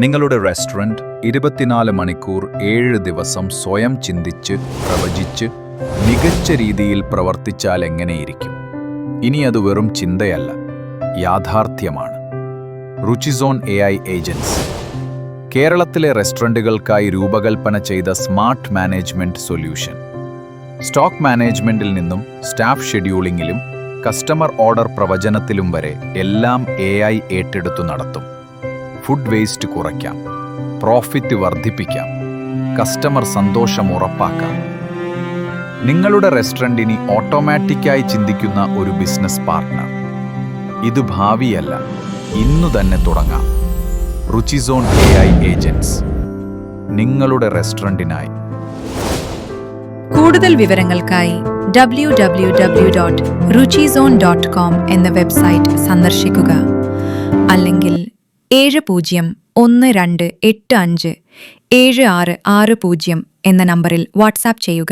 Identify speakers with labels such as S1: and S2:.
S1: നിങ്ങളുടെ റെസ്റ്റോറൻറ്റ് 24 മണിക്കൂർ 7 ദിവസം സ്വയം ചിന്തിച്ച് പ്രവചിച്ച് മികച്ച രീതിയിൽ പ്രവർത്തിച്ചാൽ എങ്ങനെയിരിക്കും? ഇനി അത് വെറും ചിന്തയല്ല, യാഥാർത്ഥ്യമാണ്. രുചിസോൺ AI ഏജൻസി കേരളത്തിലെ റെസ്റ്റോറൻറ്റുകൾക്കായി രൂപകൽപ്പന ചെയ്ത സ്മാർട്ട് മാനേജ്മെന്റ് സൊല്യൂഷൻ. സ്റ്റോക്ക് മാനേജ്മെന്റിൽ നിന്നും സ്റ്റാഫ് ഷെഡ്യൂളിംഗിലും കസ്റ്റമർ ഓർഡർ പ്രവചനത്തിലും വരെ എല്ലാം AI ഏറ്റെടുത്തു നടത്തും. ഫുഡ് വേസ്റ്റ് കുറയ്ക്കാം, പ്രോഫിറ്റ് വർദ്ധിപ്പിക്കാം, കസ്റ്റമർ സന്തോഷം ഉറപ്പാക്കാം. നിങ്ങളുടെ റെസ്റ്റോറൻറ്റിന് ഓട്ടോമാറ്റിക്കായി ചിന്തിക്കുന്ന ഒരു ബിസിനസ് പാർട്ട്ണർ. ഇത് ഭാവിയല്ല, ഇന്നു തന്നെ തുടങ്ങാം. രുചിസോൺ AI ഏജൻസ് നിങ്ങളുടെ റെസ്റ്റോറൻറ്റിനായി.
S2: കൂടുതൽ വിവരങ്ങൾക്കായി www.ruchizone.com എന്ന വെബ്സൈറ്റ് സന്ദർശിക്കുക. അല്ലെങ്കിൽ 7012857660 എന്ന നമ്പറിൽ വാട്സാപ്പ് ചെയ്യുക.